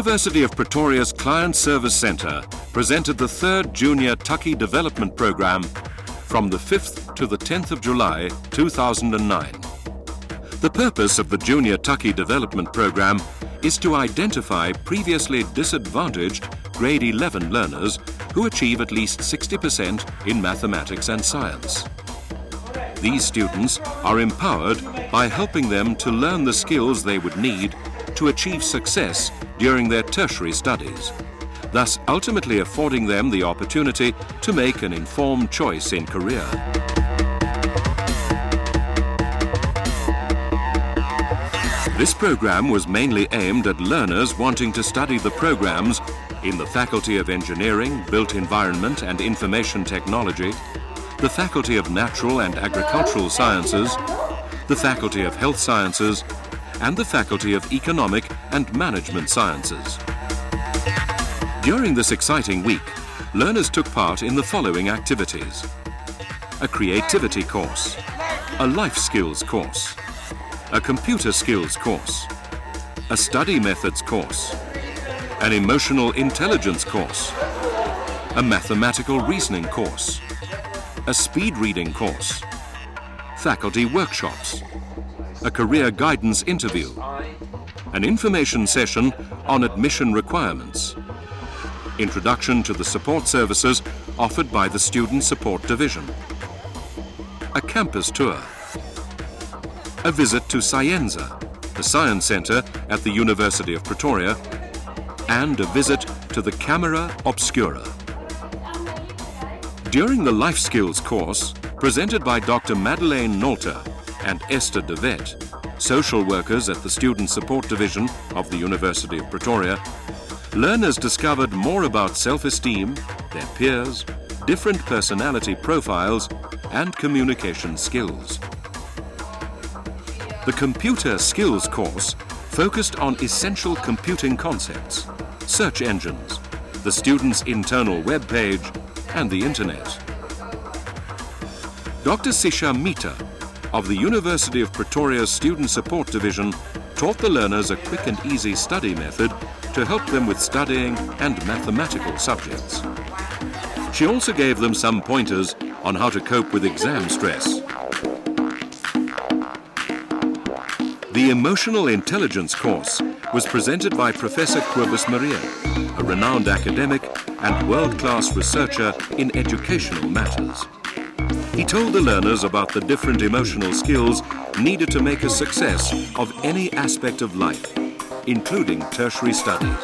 University of Pretoria's Client Service Centre presented the third JuniorTukkie development programme from the 5th to the 10th of July 2009. The purpose of the JuniorTukkie development programme is to identify previously disadvantaged grade 11 learners who achieve at least 60% in mathematics and science. These students are empowered by helping them to learn the skills they would need to achieve success during their tertiary studies, thus ultimately affording them the opportunity to make an informed choice in career. This program was mainly aimed at learners wanting to study the programs in the Faculty of Engineering, Built Environment and Information Technology, the Faculty of Natural and Agricultural Sciences, the Faculty of Health Sciences, and the Faculty of Economic and Management Sciences. During this exciting week, learners took part in the following activities: a creativity course, a life skills course, a computer skills course, a study methods course, an emotional intelligence course, a mathematical reasoning course, a speed reading course, faculty workshops, a career guidance interview, an information session on admission requirements, introduction to the support services offered by the Student Support Division, a campus tour, a visit to Scienza, the Science Centre at the University of Pretoria, and a visit to the Camera Obscura. During the Life Skills course, presented by Dr. Madeleine Nolter and Esther de Wet, social workers at the Student Support Division of the University of Pretoria, learners discovered more about self-esteem, their peers, different personality profiles, and communication skills. The Computer Skills course focused on essential computing concepts, search engines, the student's internal web page, and the Internet. Dr. Sisha Mita of the University of Pretoria's Student Support Division taught the learners a quick and easy study method to help them with studying and mathematical subjects. She also gave them some pointers on how to cope with exam stress. The Emotional Intelligence course was presented by Professor Kobus Maria, a renowned academic and world-class researcher in educational matters. He told the learners about the different emotional skills needed to make a success of any aspect of life, including tertiary studies.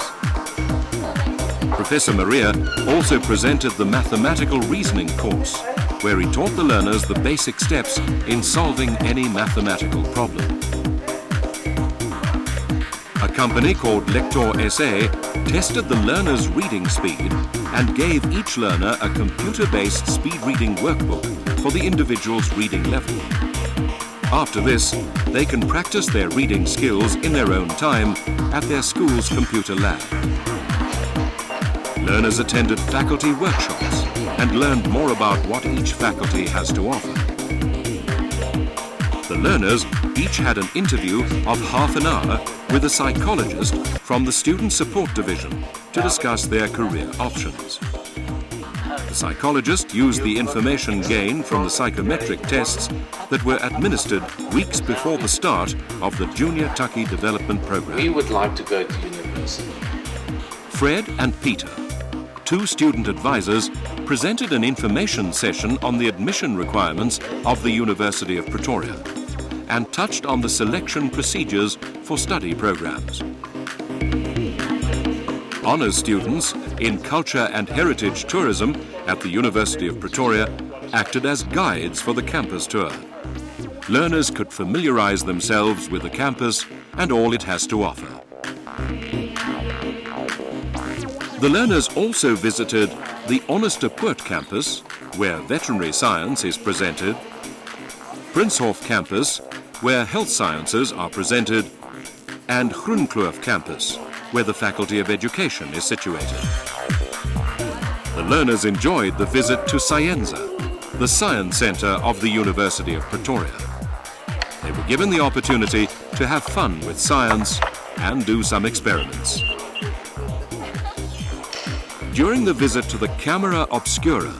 Professor Maria also presented the Mathematical Reasoning course, where he taught the learners the basic steps in solving any mathematical problem. A company called Lector SA tested the learners' reading speed and gave each learner a computer-based speed reading workbook for the individual's reading level. After this, they can practice their reading skills in their own time at their school's computer lab. Learners attended faculty workshops and learned more about what each faculty has to offer. The learners each had an interview of half an hour with a psychologist from the Student Support Division to discuss their career options. The psychologist used the information gained from the psychometric tests that were administered weeks before the start of the JuniorTukkie development program. We would like to go to university. Fred and Peter, two student advisors, presented an information session on the admission requirements of the University of Pretoria and touched on the selection procedures for study programs. Honours students in Culture and Heritage Tourism at the University of Pretoria acted as guides for the campus tour. Learners could familiarise themselves with the campus and all it has to offer. The learners also visited the Onestepoort campus, where veterinary science is presented, Princehof campus, where health sciences are presented, and Groenkloof campus, where the Faculty of Education is situated. The learners enjoyed the visit to Scienza, the Science Centre of the University of Pretoria. They were given the opportunity to have fun with science and do some experiments. During the visit to the Camera Obscura,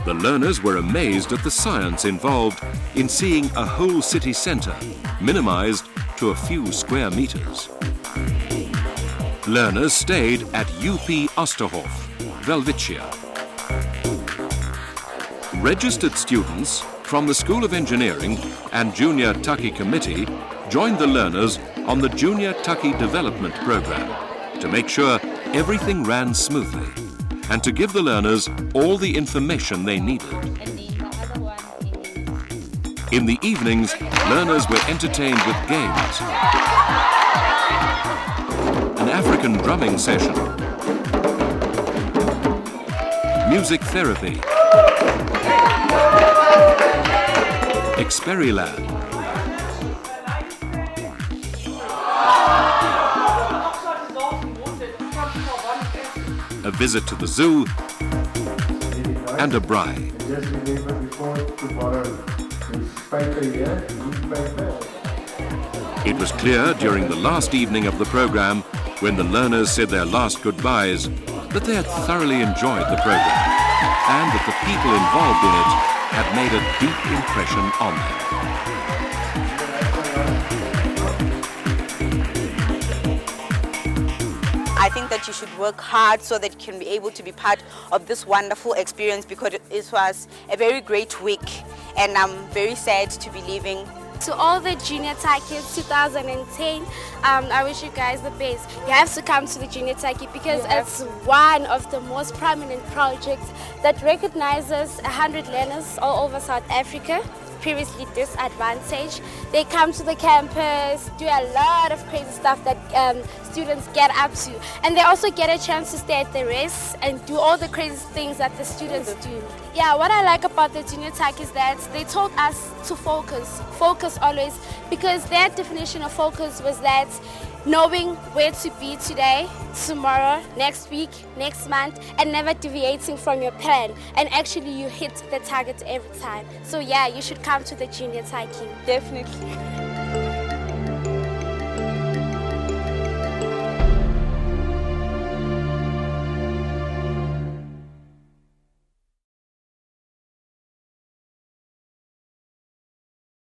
the learners were amazed at the science involved in seeing a whole city centre minimized to a few square meters. Learners stayed at UP Osterhof, Velvicia. Registered students from the School of Engineering and JuniorTukkie Committee joined the learners on the JuniorTukkie Development Program to make sure everything ran smoothly and to give the learners all the information they needed. In the evenings, learners were entertained with games, an African drumming session, music therapy, Experilab, a visit to the zoo, and a braai. It was clear during the last evening of the program, when the learners said their last goodbyes, that they had thoroughly enjoyed the program and that the people involved in it had made a deep impression on them. I think that you should work hard so that you can be able to be part of this wonderful experience, because it was a very great week and I'm very sad to be leaving. To all the JuniorTukkies 2010, I wish you guys the best. You have to come to the JuniorTukkie because it's one of the most prominent projects that recognizes 100 learners all over South Africa, previously disadvantaged. They come to the campus, do a lot of crazy stuff that students get up to. And they also get a chance to stay at the rest and do all the crazy things that the students do. Yeah, what I like about the JuniorTukkie is that they told us to focus always, because their definition of focus was that knowing where to be today, tomorrow, next week, next month, and never deviating from your plan. And actually you hit the target every time. So yeah, you should come to the JuniorTukkie. Definitely.